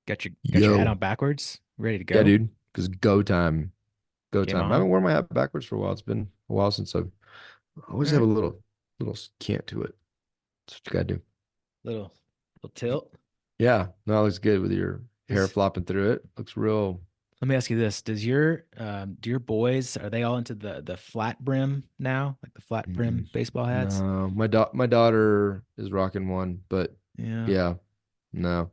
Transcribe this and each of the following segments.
Got your hat Yo, on backwards, ready to yeah, go. dude. Because go time, go Game time. I on. haven't worn my hat backwards for a while. It's been a while since I All always have right. a little cant to it. That's what you gotta do. Little little tilt. Yeah, no, it looks good with your hair Does flopping through it. Looks real. Let me ask you this. Do your boys, are they all into the flat brim now? Like the flat Mm-mm. brim baseball hats? No, my daughter is rocking one, but Yeah. yeah, no,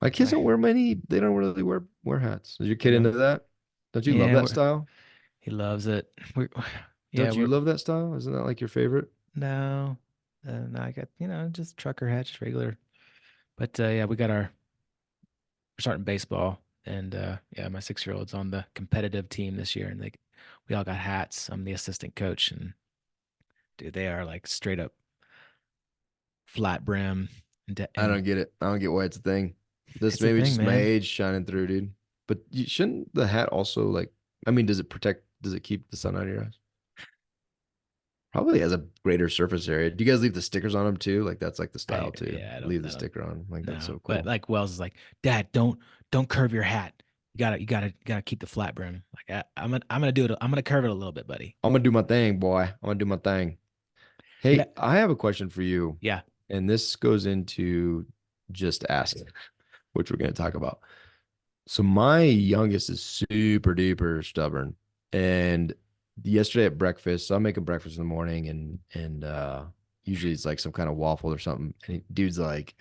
my kids I don't wear many. They don't really wear hats. Is your kid no. into that? Don't you love Yeah, that style? he loves it. We're yeah, Don't you we're love that style? Isn't that like your favorite? no. No, I got, just trucker hats, just regular. But yeah, we're starting baseball, and yeah, my 6-year-old's on the competitive team this year, and we all got hats. I'm the assistant coach, and dude, they are like straight up flat brim, I and don't get it. I don't get why it's a thing. This it's a maybe thing, just my man. age shining through, dude. But shouldn't the hat also like? I mean, does it protect? Does it keep the sun out of your eyes? Probably has a greater surface area. Do you guys leave the stickers on them too? Like that's like the style too. Yeah, Leave the I don't sticker on. Like that's know, so but cool. like Wells is like, Dad, don't curve your hat. You gotta keep the flat brim. Like I'm gonna do it. I'm gonna curve it a little bit, buddy. I'm gonna do my thing, boy. I'm gonna do my thing. Yeah, Hey, I have a question for you, yeah. and this goes into just ask, which we're gonna talk about. So my youngest is super duper stubborn. And yesterday at breakfast, so I'm making breakfast in the morning and usually it's like some kind of waffle or something. And dude's like,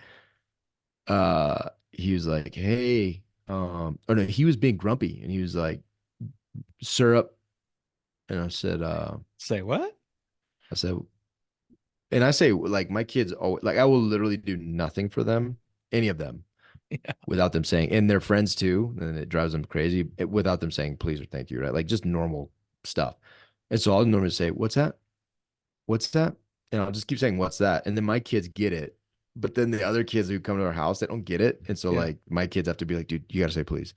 he was like, hey, oh no, he was being grumpy and he was like, syrup. And Say what? I said, and I say like my kids always like I will literally do nothing for them, any of them, Yeah, without them saying, and their friends too, and it drives them crazy without them saying please or thank you, right? Like just normal stuff. And so I'll normally say, "What's that? What's that?" And I'll just keep saying, "What's that?" And then my kids get it, but then the other kids who come to our house, they don't get it, and so yeah. like my kids have to be like, "Dude, you got to say please."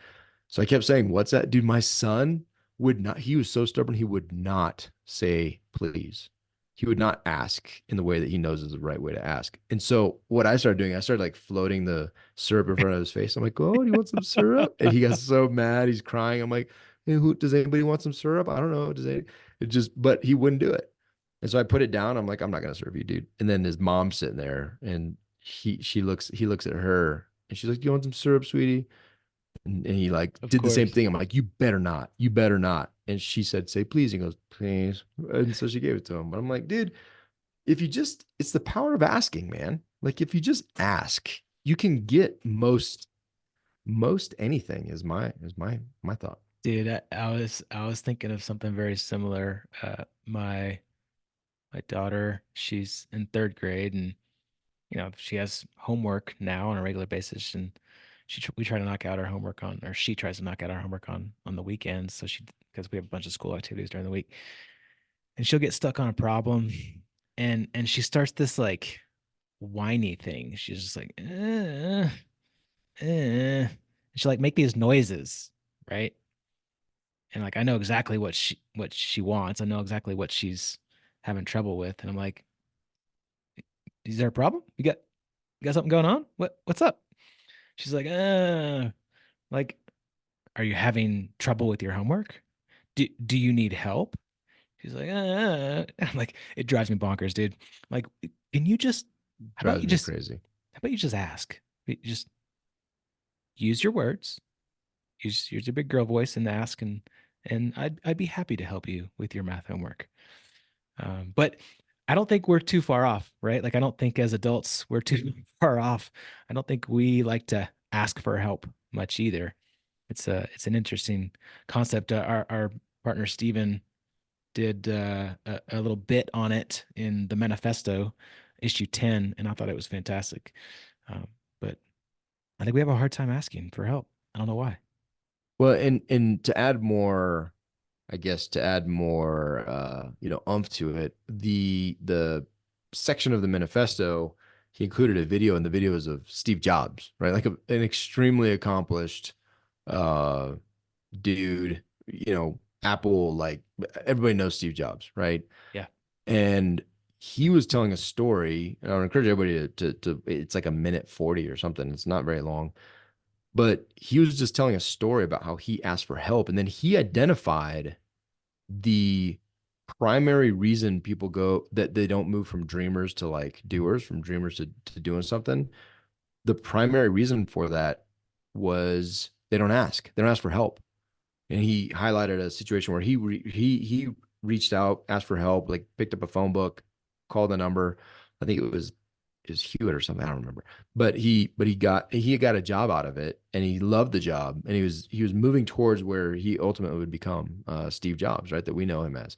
So I kept saying, "What's that?" Dude, my son would not. He was so stubborn. He would not say please. He would not ask in the way that he knows is the right way to ask. And so what I started doing, I started like floating the syrup in front of his face. I'm like, "Oh, do you want some syrup?" And he got so mad. He's crying. I'm like, "Hey, who does anybody want some syrup? I don't know. Does it just?" But he wouldn't do it. And so I put it down. I'm like, "I'm not gonna serve you, dude." And then his mom's sitting there, and he looks at her, and she's like, "Do you want some syrup, sweetie?" And he like Of did the same course. thing. I'm like, you better not, you better not. And she said, say please. He goes, please. And so she gave it to him. But I'm like, dude, if you just, it's the power of asking, man. Like if you just ask, you can get most anything. Is my thought. Dude, I was thinking of something very similar. My daughter, she's in third grade, and she has homework now on a regular basis, and we try to knock out our homework on, or she tries to knock out our homework on the weekends. So because we have a bunch of school activities during the week, and she'll get stuck on a problem, and she starts this like whiny thing. She's just like, and she like make these noises, right? And like I know exactly what she wants. I know exactly what she's having trouble with, and I'm like, is there a problem? You got something going on? What's up? She's like, are you having trouble with your homework? Do you need help? She's like, I'm like, it drives me bonkers, dude. I'm like, can you just how about Drives you me just crazy. how about you just ask? You just use your words, use your big girl voice and ask, and I'd be happy to help you with your math homework. But I don't think we're too far off, right? Like I don't think as adults we're too far off. I don't think we like to ask for help much either. It's an interesting concept. Our partner Steven did a little bit on it in the manifesto, issue 10, and I thought it was fantastic. Um, but I think we have a hard time asking for help. I don't know why. Well, and to add more, I guess to add more, umph to it, the section of the manifesto, he included a video, and the video is of Steve Jobs, right? Like an extremely accomplished uh, dude, Apple, like everybody knows Steve Jobs, right? Yeah. And he was telling a story, and I would encourage everybody it's like a minute 40 or something. It's not very long, But he was just telling a story about how he asked for help. And then he identified the primary reason people go that they don't move from dreamers to like doers, from dreamers to doing something. The primary reason for that was they don't ask. They don't ask for help. And he highlighted a situation where he reached out, asked for help, like picked up a phone book, called the number. I think it was Hewitt or something. I don't remember. But he got a job out of it, and he loved the job, and he was moving towards where he ultimately would become Steve Jobs, right? That we know him as.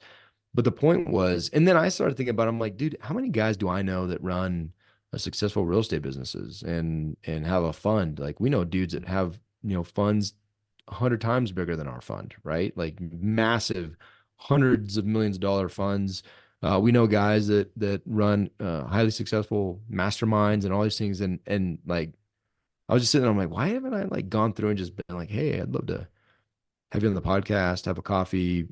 But the point was, and then I started thinking about it, I'm like, dude, how many guys do I know that run a successful real estate businesses and have a fund? Like we know dudes that have, funds 100 times bigger than our fund, right? Like massive hundreds of millions of dollar funds. We know guys that run highly successful masterminds and all these things. And like I was just sitting there, I'm like, why haven't I like gone through and just been like, hey, I'd love to have you on the podcast, have a coffee,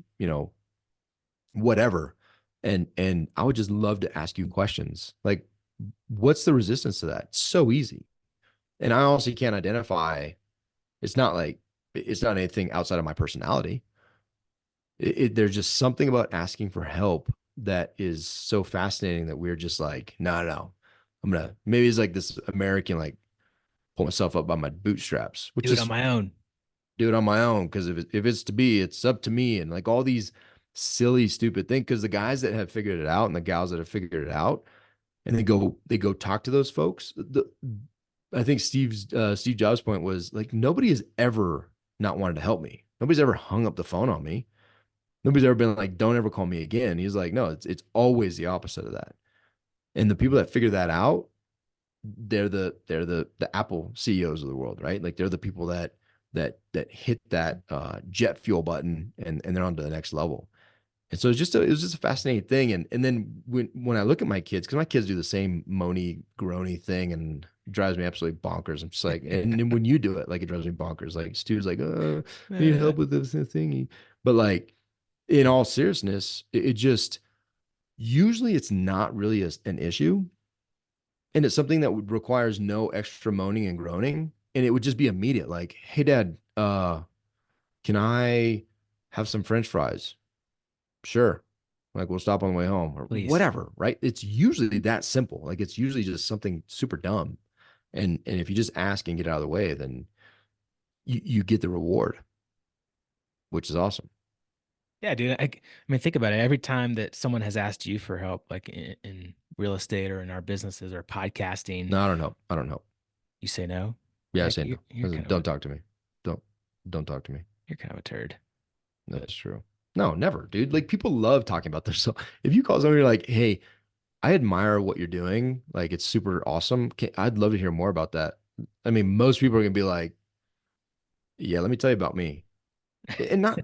whatever. And I would just love to ask you questions. Like, what's the resistance to that? It's so easy. And I also can't identify, it's not like it's not anything outside of my personality. There's just something about asking for help that is so fascinating that we're just like, no, no, no. Maybe it's like this American, like pull myself up by my bootstraps, which Do it on is my own. do it on my own. Cause if it's to be, it's up to me. And like all these silly, stupid things. Cause the guys that have figured it out and the gals that have figured it out, and they go talk to those folks. I think Steve Jobs' point was like nobody has ever not wanted to help me. Nobody's ever hung up the phone on me. Nobody's ever been like, don't ever call me again. He's like, no, it's always the opposite of that. And the people that figure that out, they're the Apple CEOs of the world, right? Like they're the people that hit that jet fuel button and they're on to the next level. And so it was just a fascinating thing. And then when I look at my kids, because my kids do the same moany, groany thing and it drives me absolutely bonkers. I'm just like, and then when you do it, like it drives me bonkers. Like Stu's like, I need Uh, help with this thingy. But like in all seriousness, it just usually it's not really an issue. And it's something that would requires no extra moaning and groaning. And it would just be immediate, like, hey dad, can I have some French fries? Sure. Like we'll stop on the way home or please. whatever, right? It's usually that simple. Like it's usually just something super dumb. And if you just ask and get out of the way, then you get the reward, which is awesome. Yeah, dude. I mean, think about it. Every time that someone has asked you for help, like in real estate or in our businesses or podcasting, No, I don't know. I don't know. you say no. Yeah, I Like say no. Don't talk to me. Don't don't talk to me. you're kind of a turd. That's true. No, never, dude. Like people love talking about themselves. If you call somebody like, hey, I admire what you're doing, like it's super awesome. I'd love to hear more about that. I mean, most people are gonna be like, yeah, let me tell you about me. And not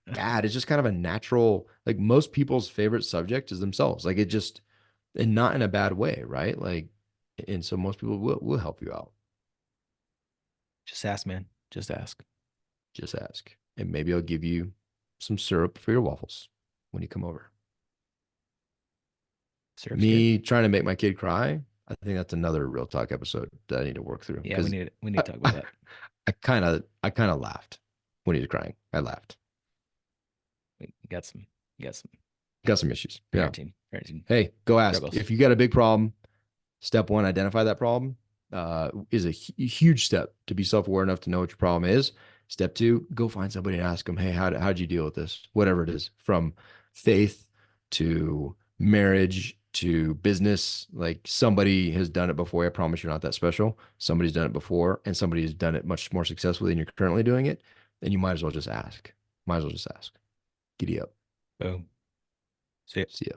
bad. It's just kind of a natural, like most people's favorite subject is themselves. Like it just, and not in a bad way, right? Like, and so most people will help you out. Just ask, man. Just ask. Just ask, and maybe I'll give you some syrup for your waffles when you come over. Syrup's good. Me trying to make my kid cry, I think that's another real talk episode that I need to work through Yeah, we because need we I, need to talk about I, that. I kind of laughed when he was crying. I laughed. We got some Got some issues. Yeah. parenting Hey, go ask struggles. if you got a big problem. Step one, identify that problem. Is a huge step to be self-aware enough to know what your problem is. Step two, go find somebody and ask them, hey, how'd you deal with this? Whatever it is, from faith to marriage to business. Like somebody has done it before. I promise you're not that special. Somebody's done it before, and somebody has done it much more successfully than you're currently doing it. And you might as well just ask. Might as well just ask. Giddy up. Boom. See ya. See ya.